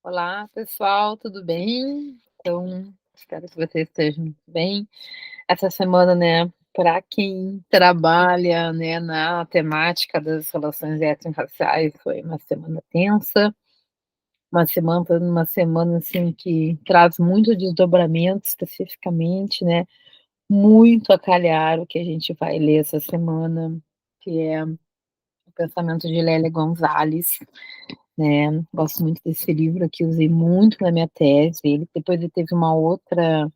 Olá, pessoal, tudo bem? Então, espero que vocês estejam bem. Essa semana, né, para quem trabalha, né, na temática das relações étnico-raciais, foi uma semana tensa, uma semana assim que traz muito desdobramento especificamente, né, muito a calhar o que a gente vai ler essa semana, que é o pensamento de Lélia Gonzalez, né, gosto muito desse livro aqui, usei muito na minha tese, ele teve uma outra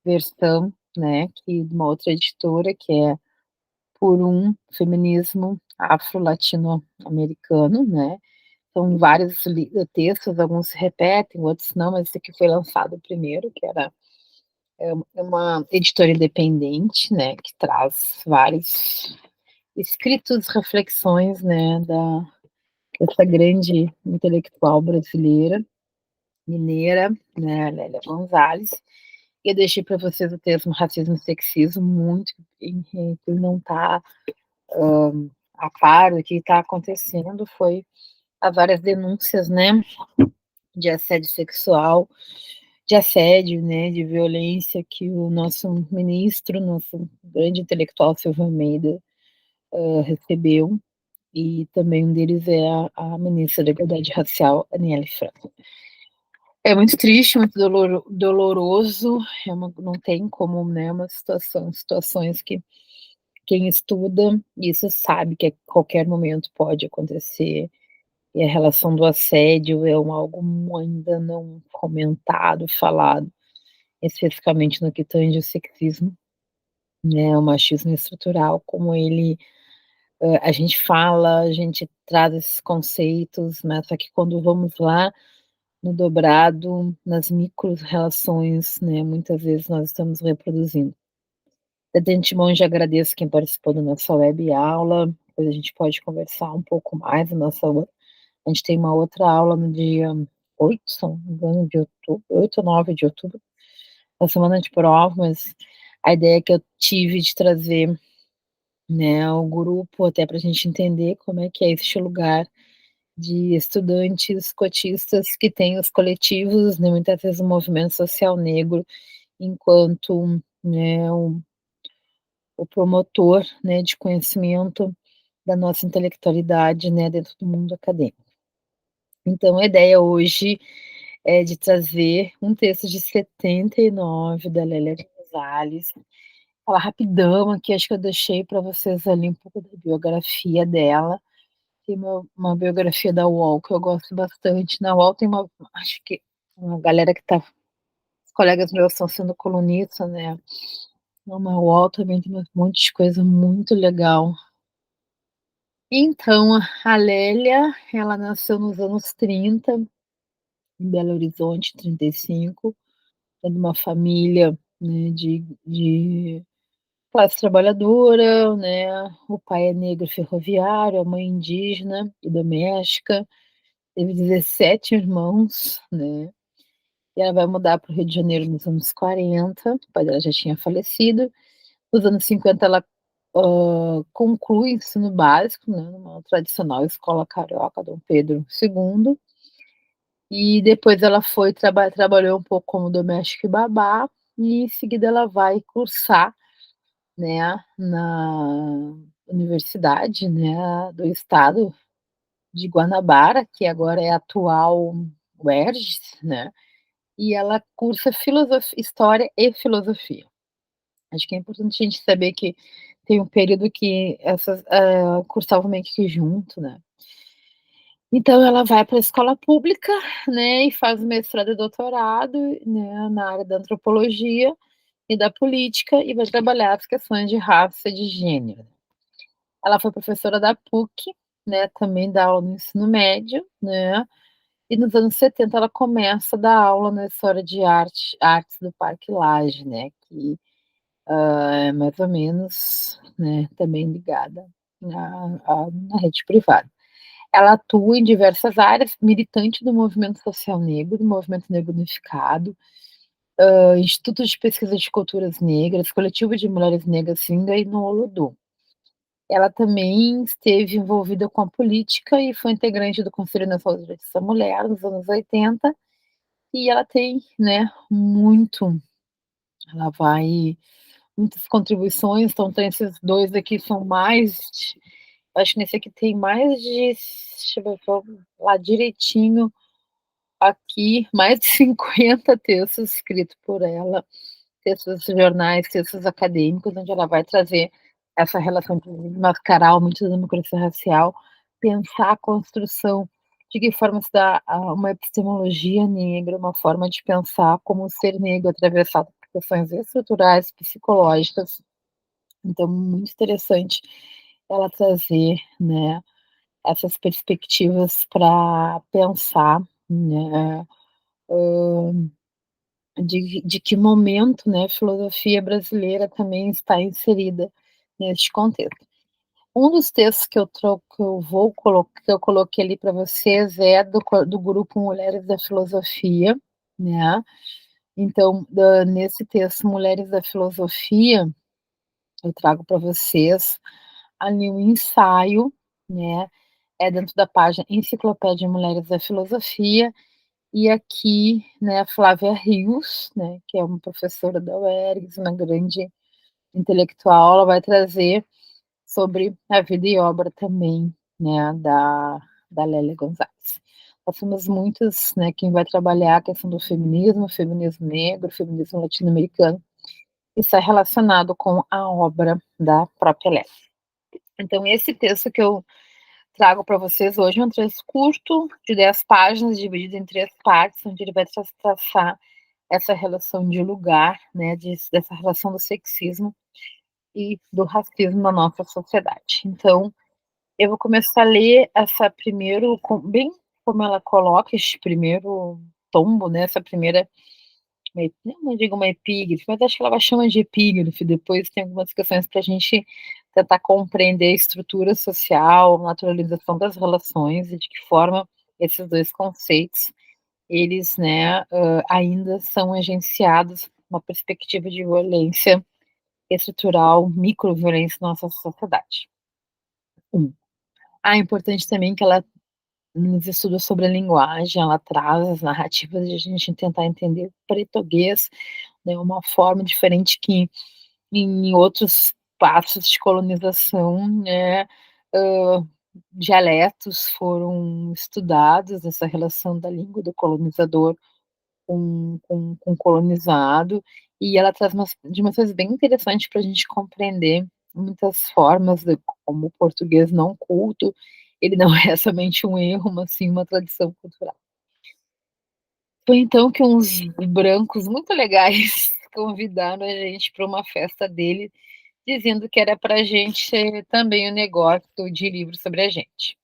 versão, né, que de uma outra editora, que é Por um Feminismo Afro-Latino-Americano, né, são vários textos, alguns se repetem, outros não, mas esse aqui foi lançado primeiro, que era é uma editora independente, né, que traz vários escritos, reflexões, né, dessa grande intelectual brasileira, mineira, né, Lélia Gonzalez. E eu deixei para vocês o texto Racismo e Sexismo, muito que não está a par do que está acontecendo, foi há várias denúncias, né, de assédio sexual, de assédio, né, de violência que o nosso ministro, nosso grande intelectual Silvio Almeida, recebeu, e também um deles é a ministra da Igualdade Racial, Aniele Franco. É muito triste, muito doloroso, não tem como, né, uma situações que quem estuda isso sabe que a qualquer momento pode acontecer, e a relação do assédio é algo ainda não comentado, falado, especificamente no que tange o sexismo, né, o machismo estrutural, como ele, a gente fala, a gente traz esses conceitos, mas só que quando vamos lá no dobrado, nas micro-relações, né, muitas vezes nós estamos reproduzindo. De antemão, já agradeço quem participou da nossa web aula, depois a gente pode conversar um pouco mais, a gente tem uma outra aula no dia 8, se não me engano, de outubro, 8 ou 9 de outubro, na semana de prova, mas a ideia que eu tive de trazer, né, o grupo, até para a gente entender como é que é este lugar de estudantes cotistas que têm os coletivos, né, muitas vezes o movimento social negro, enquanto, né, o promotor, né, de conhecimento da nossa intelectualidade, né, dentro do mundo acadêmico. Então a ideia hoje é de trazer um texto de 79 da Lélia Gonzalez, falar rapidão aqui, acho que eu deixei para vocês ali um pouco da biografia dela. Tem uma biografia da UOL que eu gosto bastante. Na UOL tem acho que uma galera que está, os colegas meus estão sendo colunistas, né? Na UOL também tem um monte de coisa muito legal. Então, a Lélia, ela nasceu nos anos 30, em Belo Horizonte, 35, de uma família, né, de classe trabalhadora, né? O pai é negro ferroviário, a mãe indígena e doméstica. Teve 17 irmãos, né, e ela vai mudar para o Rio de Janeiro nos anos 40, o pai dela já tinha falecido. Nos anos 50 ela, conclui o ensino básico, né, numa tradicional escola carioca Dom Pedro II, e depois ela foi trabalhou um pouco como doméstica e babá, e em seguida ela vai cursar, né, na universidade, né, do estado de Guanabara, que agora é a atual UERJ, né, e ela cursa História e Filosofia. Acho que é importante a gente saber que tem um período que essas cursavam meio que junto, né. Então ela vai para a escola pública, né, e faz mestrado e doutorado, né, na área da antropologia e da política, e vai trabalhar as questões de raça e de gênero. Ela foi professora da PUC, né, também dá aula no ensino médio, né, e nos anos 70 ela começa a dar aula na história de artes do Parque Lage, né, que, é mais ou menos, né, também ligada na rede privada. Ela atua em diversas áreas, militante do movimento social negro, do movimento negro unificado, Instituto de Pesquisa de Culturas Negras, Coletivo de Mulheres Negras Singa e no Olodum. Ela também esteve envolvida com a política e foi integrante do Conselho Nacional de Direitos da Mulher nos anos 80, E ela tem, né, muito ela vai muitas contribuições, então tem esses 2 aqui são mais de acho que nesse aqui tem mais de deixa eu ver, vamos lá direitinho, aqui, mais de 50 textos escritos por ela, textos de jornais, textos acadêmicos, onde ela vai trazer essa relação entre mascarar o mito da democracia racial, pensar a construção, de que forma se dá uma epistemologia negra, uma forma de pensar como o ser negro atravessado por questões estruturais, psicológicas. Então, muito interessante ela trazer, né, essas perspectivas para pensar, né, de que momento, né, a filosofia brasileira também está inserida neste contexto. Um dos textos que eu vou colocar que eu coloquei ali para vocês é do grupo Mulheres da Filosofia, né. Então, nesse texto Mulheres da Filosofia, eu trago para vocês ali um ensaio, né, é dentro da página Enciclopédia Mulheres da Filosofia, e aqui, né, a Flávia Rios, né, que é uma professora da UERGS, uma grande intelectual, ela vai trazer sobre a vida e obra também, né, da Lélia Gonzalez. Nós temos muitos, né, quem vai trabalhar a questão do feminismo, feminismo negro, feminismo latino-americano, está relacionado com a obra da própria Lélia. Então esse texto que eu trago para vocês hoje é um texto curto, de 10 páginas, dividido em 3 partes, onde ele vai traçar essa relação de lugar, né, dessa relação do sexismo e do racismo na nossa sociedade. Então, eu vou começar a ler essa primeiro, bem como ela coloca este primeiro tombo, né, essa primeira, não digo uma epígrafe, mas acho que ela vai chamar de epígrafe, depois tem algumas questões para a gente tentar compreender a estrutura social, a naturalização das relações e de que forma esses 2 conceitos, eles, né, ainda são agenciados uma perspectiva de violência estrutural, microviolência na nossa sociedade. 1. É importante também que ela, nos estudos sobre a linguagem, ela traz as narrativas de a gente tentar entender o português, né, uma forma diferente que em outros passos de colonização, né, hã, dialetos foram estudados, essa relação da língua do colonizador com o colonizado, e ela traz umas coisas bem interessantes para a gente compreender muitas formas de como o português não culto, ele não é somente um erro, mas sim uma tradição cultural. Foi então que uns brancos muito legais convidaram a gente para uma festa dele, dizendo que era para a gente ter também um negócio de livro sobre a gente.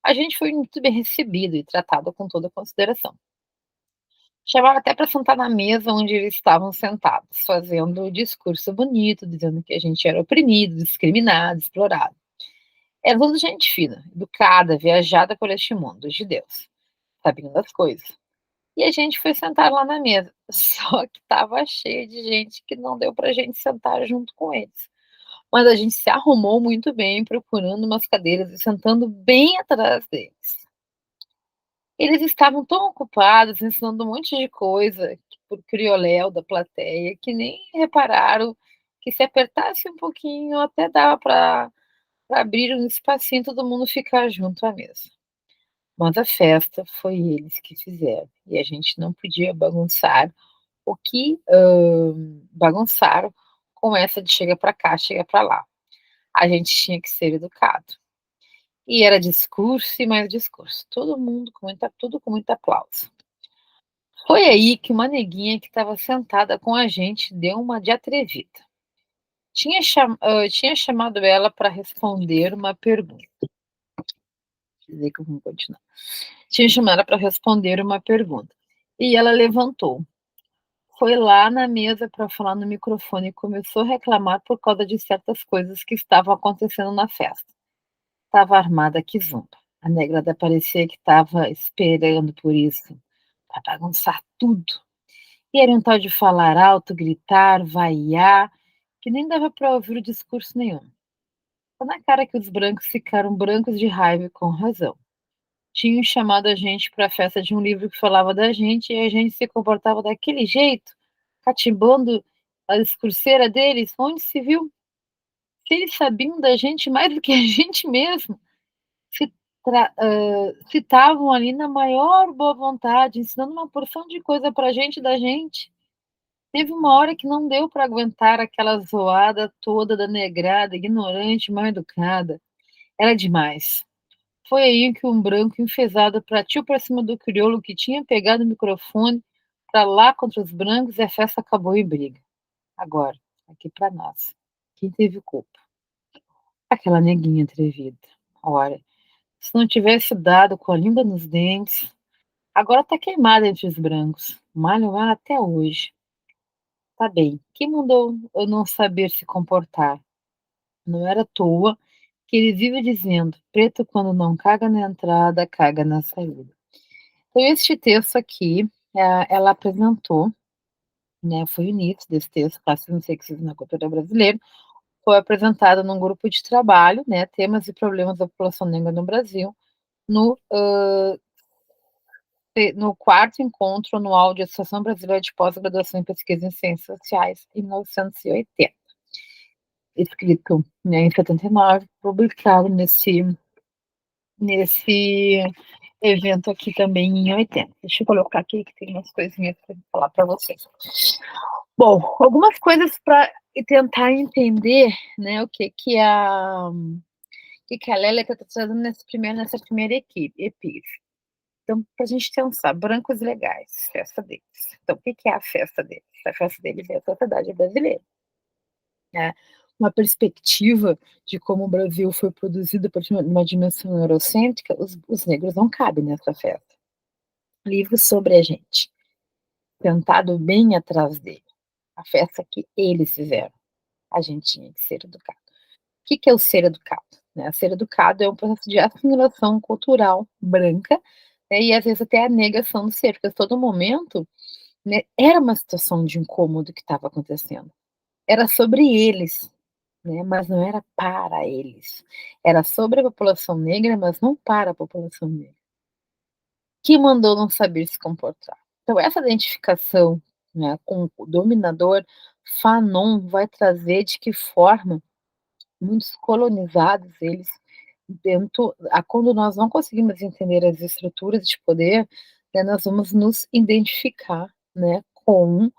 A gente foi muito bem recebido e tratado com toda consideração. Chamaram até para sentar na mesa onde eles estavam sentados, fazendo o discurso bonito, dizendo que a gente era oprimido, discriminado, explorado. Era tudo gente fina, educada, viajada por este mundo de Deus, sabendo das coisas. E a gente foi sentar lá na mesa, só que estava cheio de gente que não deu pra gente sentar junto com eles. Mas a gente se arrumou muito bem, procurando umas cadeiras e sentando bem atrás deles. Eles estavam tão ocupados ensinando um monte de coisa para o crioléu da plateia, que nem repararam que se apertasse um pouquinho até dava para abrir um espacinho e todo mundo ficar junto à mesa. Mas a festa foi eles que fizeram, e a gente não podia bagunçar o que, bagunçaram com essa de chega para cá, chega para lá. A gente tinha que ser educado. E era discurso e mais discurso, todo mundo com muita tudo com muito aplauso. Foi aí que uma neguinha que estava sentada com a gente deu uma de atrevida. Tinha chamado ela para responder uma pergunta. Quer dizer que vamos continuar. Tinha chamado ela para responder uma pergunta. E ela levantou, foi lá na mesa para falar no microfone e começou a reclamar por causa de certas coisas que estavam acontecendo na festa. Estava armada que zumba. A negrada parecia que estava esperando por isso, para bagunçar tudo. E era um tal de falar alto, gritar, vaiar, que nem dava para ouvir o discurso nenhum. Tá na cara que os brancos ficaram brancos de raiva e com razão. tinham chamado a gente para a festa de um livro que falava da gente e a gente se comportava daquele jeito, catimbando a discurseira deles, onde se viu? Se eles sabiam da gente mais do que a gente mesmo, se se estavam ali na maior boa vontade, ensinando uma porção de coisa pra gente da gente. Teve uma hora que não deu para aguentar aquela zoada toda da negrada, ignorante, mal educada. Era demais. Foi aí que um branco enfesado partiu para cima do crioulo que tinha pegado o microfone para lá contra os brancos e a festa acabou em briga. Agora, aqui para nós. Quem teve culpa? Aquela neguinha atrevida. Ora, se não tivesse dado com a língua nos dentes, agora tá queimada entre os brancos. Malham ela até hoje. Tá bem. Quem mandou eu não saber se comportar? Não era à toa que ele vive dizendo: preto quando não caga na entrada, caga na saída. Então, este texto aqui, ela apresentou, né, foi o início desse texto, Racismo e Sexismo na Cultura Brasileira, foi apresentado num grupo de trabalho, né, temas e problemas da população negra no Brasil, no, no quarto encontro anual de Associação Brasileira de Pós-Graduação em Pesquisa em Ciências Sociais, em 1980. Escrito, né, em 79, publicado nesse evento aqui também em 80. Deixa eu colocar aqui que tem umas coisinhas para falar para vocês. Bom, algumas coisas para tentar entender, né, o que a Lélia está trazendo nessa primeira epígrafe. Então, para a gente pensar, brancos legais, festa deles. Então, o que é a festa deles? A festa deles é a sociedade brasileira, né? Uma perspectiva de como o Brasil foi produzido por uma dimensão eurocêntrica, os negros não cabem nessa festa. Livros sobre a gente, sentado bem atrás dele. A festa que eles fizeram. A gente tinha que ser educado. O que é o ser educado? Né? Ser educado é um processo de assimilação cultural branca, né, e às vezes até a negação do ser, porque a todo momento, né, era uma situação de incômodo que estava acontecendo. Era sobre eles, né, mas não era para eles. Era sobre a população negra, mas não para a população negra. Que mandou não saber se comportar. Então, essa identificação, né, com o dominador, Fanon vai trazer de que forma muitos colonizados, eles quando nós não conseguimos entender as estruturas de poder, né, nós vamos nos identificar, né, com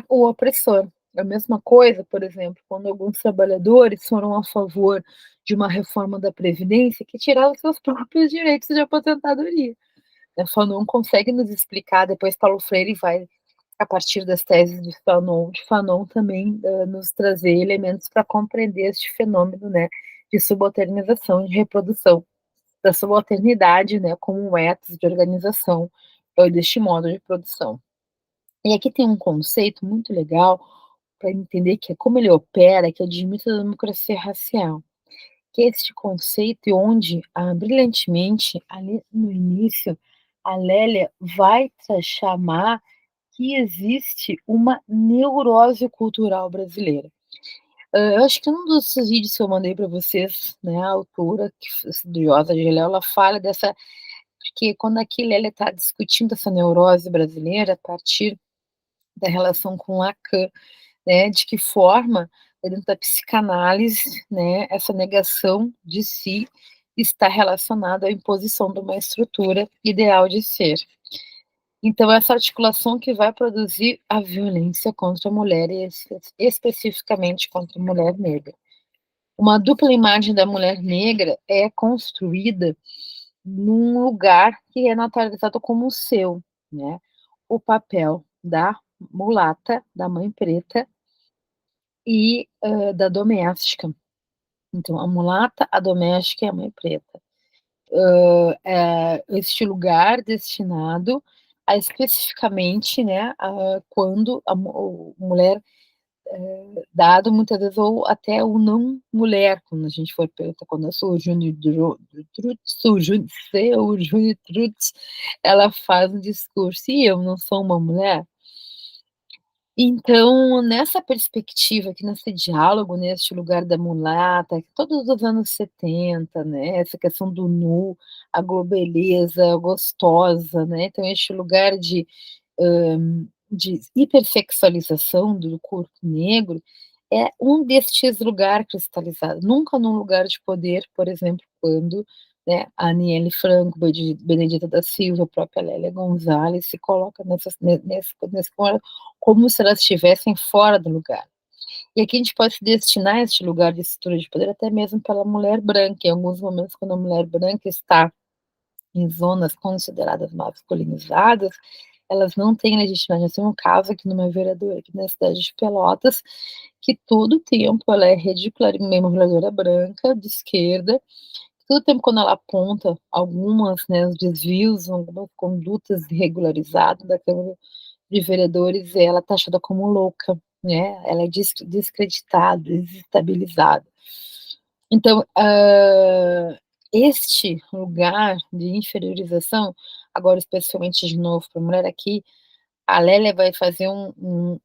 o opressor. A mesma coisa, por exemplo, quando alguns trabalhadores foram a favor de uma reforma da Previdência que tirava seus próprios direitos de aposentadoria. A Fanon consegue nos explicar, depois Paulo Freire vai, a partir das teses de Fanon também nos trazer elementos para compreender este fenômeno, né, de subalternização, de reprodução da subalternidade, né, como um ethos de organização deste modo de produção. E aqui tem um conceito muito legal para entender que é como ele opera, que é de mito da democracia racial, que é este conceito onde, brilhantemente, ali no início, a Lélia vai chamar que existe uma neurose cultural brasileira. Eu acho que um dos vídeos que eu mandei para vocês, né, a autora, que estudiosa de Lélia, ela fala dessa, que quando aqui Lélia está discutindo essa neurose brasileira a partir da relação com Lacan, né, de que forma, dentro da psicanálise, né, essa negação de si está relacionada à imposição de uma estrutura ideal de ser. Então, essa articulação que vai produzir a violência contra a mulher e especificamente contra a mulher negra. Uma dupla imagem da mulher negra é construída num lugar que é naturalizado como o seu, né? O papel da mulata, da mãe preta e da doméstica. Então, a mulata, a doméstica e a mãe preta. Este lugar destinado a especificamente, né, quando a mulher, dado muitas vezes, ou até o não mulher, quando a gente for perguntar, quando eu sou Júnior Trutz, ela faz um discurso, e eu não sou uma mulher? Então, nessa perspectiva aqui, nesse diálogo, neste lugar da mulata, todos os anos 70, né, essa questão do nu, a globeleza gostosa, né, então este lugar de hipersexualização do corpo negro, é um destes lugar cristalizado, nunca num lugar de poder, por exemplo, quando, né, a Aniele Franco, Benedita da Silva, a própria Lélia Gonzalez se coloca nessas ne nesse como se elas estivessem fora do lugar. E aqui a gente pode se destinar a este lugar de estrutura de poder até mesmo pela mulher branca, em alguns momentos quando a mulher branca está em zonas consideradas masculinizadas, elas não têm legitimidade. Nós temos um caso aqui numa vereadora aqui na cidade de Pelotas, que todo tempo ela é ridicularizada, uma vereadora branca, de esquerda, todo tempo quando ela aponta algumas, né, os desvios, algumas condutas irregularizadas da Câmara de Vereadores, ela é taxada como louca, né, ela é descreditada, desestabilizada. Então, este lugar de inferiorização, agora especialmente de novo para a mulher aqui, a Lélia vai fazer um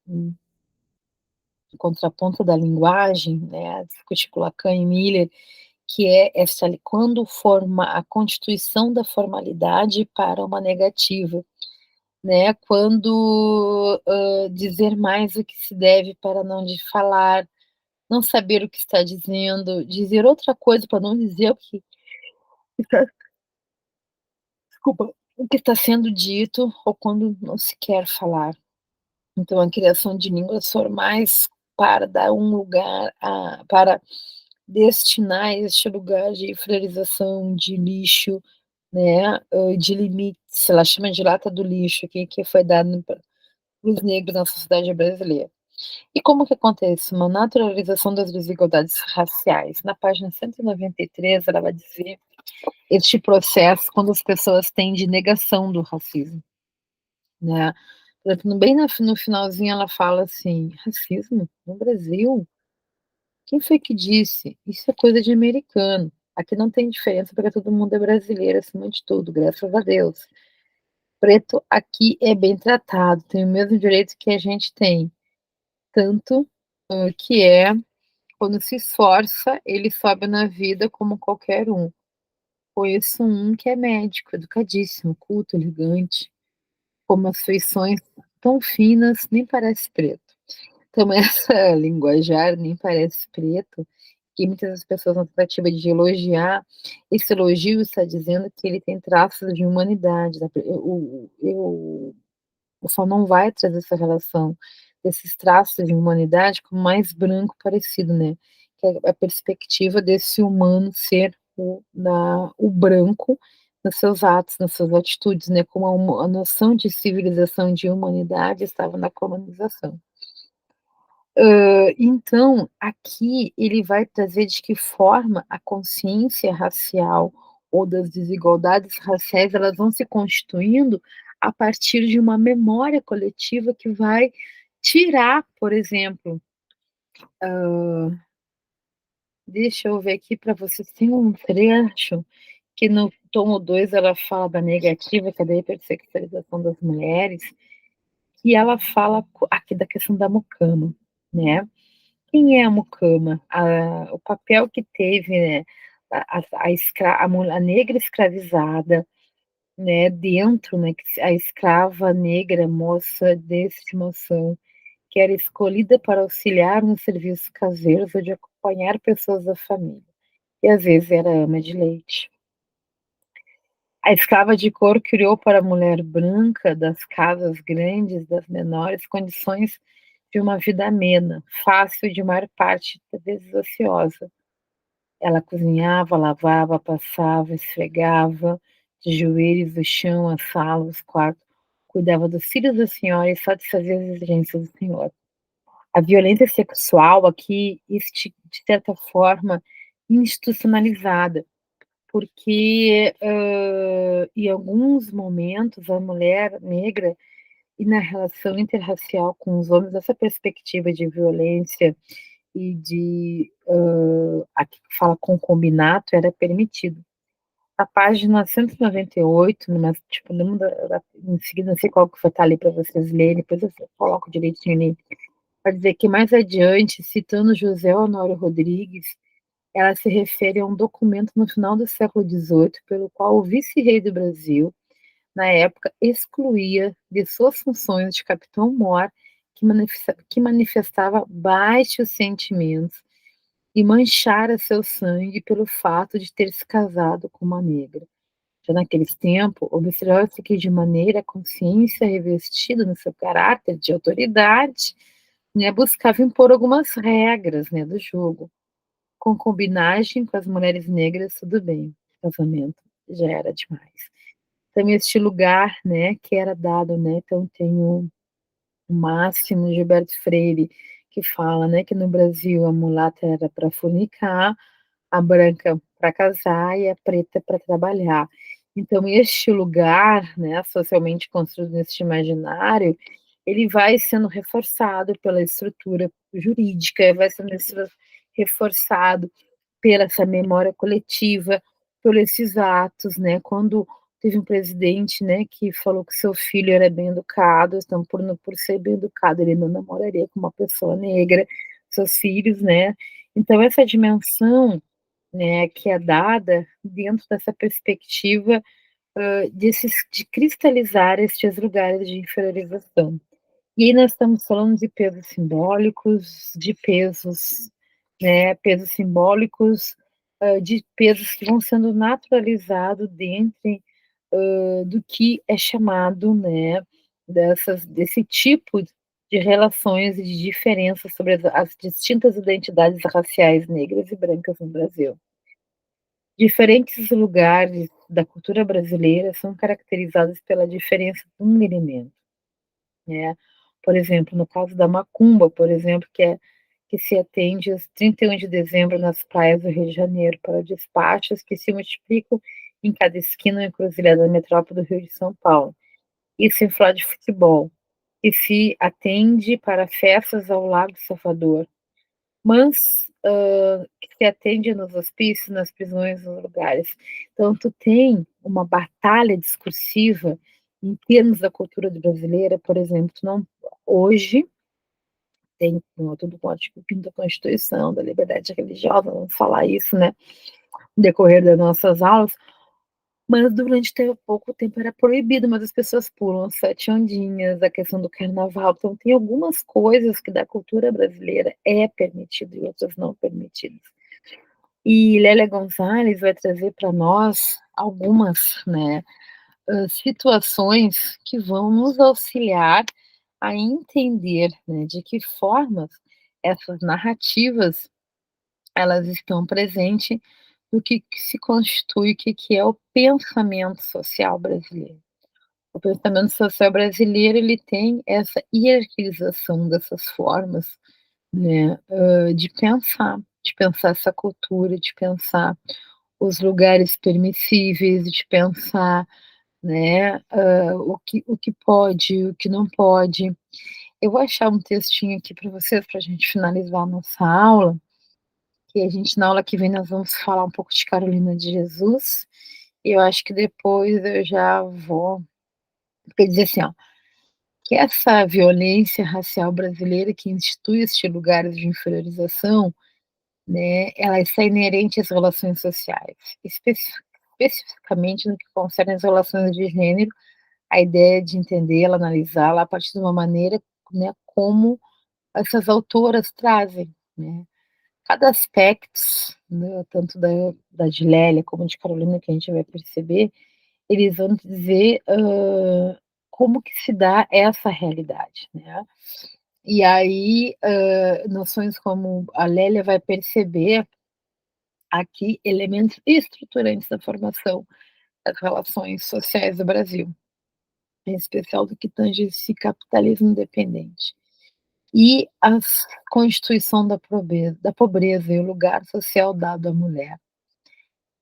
contraponto da linguagem, né, discutir com Lacan e Miller, que é essa quando forma a constituição da formalidade para uma negativa, né, quando, dizer mais o que se deve para não de falar, não saber o que está dizendo, dizer outra coisa para não dizer o que está desculpa, o que está sendo dito ou quando não se quer falar. Então a criação de línguas formais para dar um lugar a para destinar este lugar de inferiorização, de lixo, né, de limites, ela chama de lata do lixo, que foi dado para os negros na sociedade brasileira. E como que acontece? Uma naturalização das desigualdades raciais. Na página 193, ela vai dizer este processo quando as pessoas têm de negação do racismo, né. Por exemplo, bem no finalzinho ela fala assim: "Racismo? No Brasil? Quem foi que disse? Isso é coisa de americano. Aqui não tem diferença porque todo mundo é brasileiro acima de tudo, graças a Deus. Preto aqui é bem tratado, tem o mesmo direito que a gente tem, tanto, que é quando se esforça, ele sobe na vida como qualquer um. Conheço um que é médico, educadíssimo, culto, elegante, com umas feições tão finas, nem parece preto. Então essa linguajar nem parece preto, que muitas das pessoas na tentativa de elogiar, esse elogio está dizendo que ele tem traços de humanidade, da pe o sol não vai trazer essa relação desses traços de humanidade com o mais branco parecido, né, que é a perspectiva desse humano ser o branco nos seus atos, nas suas atitudes, né, como a noção de civilização, de humanidade estava na colonização. Então, aqui ele vai trazer de que forma a consciência racial ou das desigualdades raciais, elas vão se constituindo a partir de uma memória coletiva que vai tirar, por exemplo, deixa eu ver aqui para vocês, tem um trecho que no tomo 2 ela fala da negativa, que é da hipersexualização das mulheres, e ela fala aqui da questão da mucama, né. Quem é a mucama? O papel que teve, né, a negra escravizada, né, dentro, né, que a escrava negra, moça de estimação, que era escolhida para auxiliar nos serviços caseiros ou de acompanhar pessoas da família, e às vezes era ama de leite. A escrava de couro criou para a mulher branca das casas grandes, das menores condições de uma vida amena, fácil de maior parte das vezes ociosa. Ela cozinhava, lavava, passava, esfregava, de joelhos no chão, a sala, os quartos, cuidava dos filhos da senhora e satisfazia as exigências do senhor. A violência sexual aqui, de certa forma, institucionalizada, porque, em alguns momentos a mulher negra e na relação interracial com os homens, essa perspectiva de violência e de, aqui fala concubinato era permitido. na página 198, numa tipo, numa em seguida, não sei qual que vai estar ali para vocês lerem, depois eu coloco direitinho ali, para dizer que mais adiante, citando José Honório Rodrigues, ela se refere a um documento no final do século XVIII, pelo qual o vice-rei do Brasil, na época, excluía de suas funções de capitão-mor que manifestava baixos sentimentos e manchara seu sangue pelo fato de ter se casado com uma negra. Já naqueles tempos, observava-se que, de maneira a consciência revestida no seu caráter de autoridade, né, buscava impor algumas regras, né, do jogo. Concubinagem com as mulheres negras, tudo bem. Casamento já era demais. Também este lugar, né, que era dado, né, então tem o Máximo Gilberto Freire, que fala, né, que no Brasil a mulata era para fornicar, a branca para casar e a preta para trabalhar. Então este lugar, né, socialmente construído neste imaginário, ele vai sendo reforçado pela estrutura jurídica, vai sendo reforçado pela essa memória coletiva, por esses atos, né, quando teve um presidente, né, que falou que seu filho era bem educado, então por ser bem educado ele não namoraria com uma pessoa negra, seus filhos, né. Então essa dimensão, né, que é dada dentro dessa perspectiva, de cristalizar estes lugares de inferiorização. E aí nós estamos falando de pesos simbólicos, de pesos, né, pesos simbólicos, de pesos que vão sendo naturalizados dentro, do que é chamado, né, desse tipo de relações e de diferenças sobre as distintas identidades raciais negras e brancas no Brasil. Diferentes lugares da cultura brasileira são caracterizados pela diferença de um elemento, né. Por exemplo, no caso da macumba, por exemplo, que se atende aos 31 de dezembro nas praias do Rio de Janeiro para despachos que se multiplicam em cada esquina ou encruzilhada da metrópole do Rio de São Paulo. Isso em falar de futebol, que se atende para festas ao Lago Salvador, mas, que se atende nos hospícios, nas prisões, nos lugares. Então tu tem uma batalha discursiva em termos da cultura brasileira, por exemplo, tu não hoje tem tudo com o artigo 5º da Constituição, da liberdade religiosa, vamos falar isso, né, no decorrer das nossas aulas, mas durante pouco tempo era proibido, mas as pessoas pulam as 7 ondinhas, a questão do carnaval, então tem algumas coisas que da cultura brasileira é permitido e outras não permitidas. E Lélia Gonzalez vai trazer para nós algumas, né, situações que vão nos auxiliar a entender, né, de que formas essas narrativas elas estão presentes no que se constitui, o que é o pensamento social brasileiro. O pensamento social brasileiro ele tem essa hierarquização dessas formas, né, de pensar essa cultura, de pensar os lugares permissíveis, de pensar, né, o que pode, o que não pode. Eu vou achar um textinho aqui para vocês, para a gente finalizar a nossa aula, que a gente na aula que vem nós vamos falar um pouco de Carolina de Jesus, e eu acho que depois eu já vou porque dizer assim, ó, que essa violência racial brasileira que institui estes lugares de inferiorização, né, ela está inerente às relações sociais, especificamente no que concerne às relações de gênero, a ideia de entendê-la, analisá-la a partir de uma maneira, né, como essas autoras trazem, né. Cada aspecto, né, tanto da de Lélia como de Carolina, que a gente vai perceber, eles vão dizer, como que se dá essa realidade, né. E aí, noções como a Lélia vai perceber aqui elementos estruturantes da formação das relações sociais do Brasil, em especial do que tange esse capitalismo independente. E a constituição da pobreza e o lugar social dado à mulher.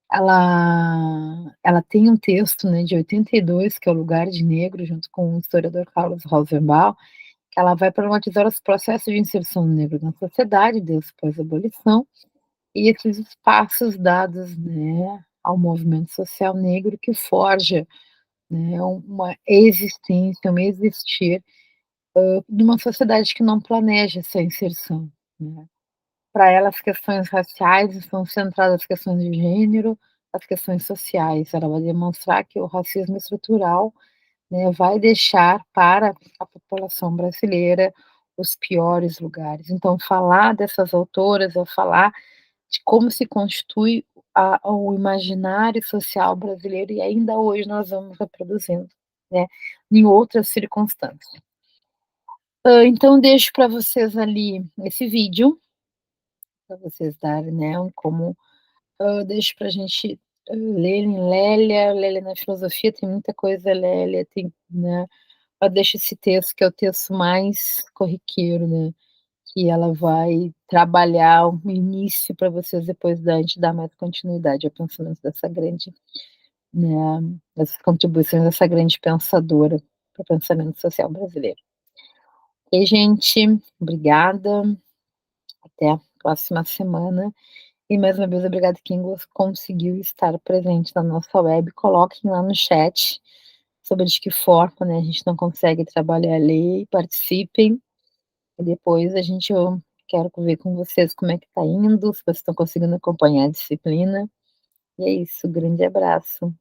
Ela tem um texto, né, de 82, que é O Lugar de Negro, junto com o historiador Carlos Rosenbaum, que ela vai problematizar os processos de inserção do negro na sociedade, desde pós-abolição, e esses espaços dados, né, ao movimento social negro que forja, né, uma existência, um existir, numa sociedade que não planeja essa inserção, né. Para ela as questões raciais estão centradas nas questões de gênero, as questões sociais. Ela vai demonstrar que o racismo estrutural, né, vai deixar para a população brasileira os piores lugares. Então falar dessas autoras é falar de como se constitui o imaginário social brasileiro e ainda hoje nós vamos reproduzindo, né, em outras circunstâncias. Então deixo para vocês ali esse vídeo, para vocês darem, né, como deixo pra gente, ler em Lélia, Lélia na filosofia tem muita coisa, Lélia tem, né, ela deixa esse texto que é o texto mais corriqueiro, né, que ela vai trabalhar o início para vocês depois da gente dar mais continuidade ao pensamento dessa grande, né, dessas contribuições dessa grande pensadora para o pensamento social brasileiro. Ok gente, obrigada, até a próxima semana. E mais uma vez obrigada quem conseguiu estar presente na nossa web, coloquem lá no chat sobre de que forma, né, a gente não consegue trabalhar a lei, participem, e depois eu quero ver com vocês como é que tá indo, se vocês estão conseguindo acompanhar a disciplina. E é isso, grande abraço.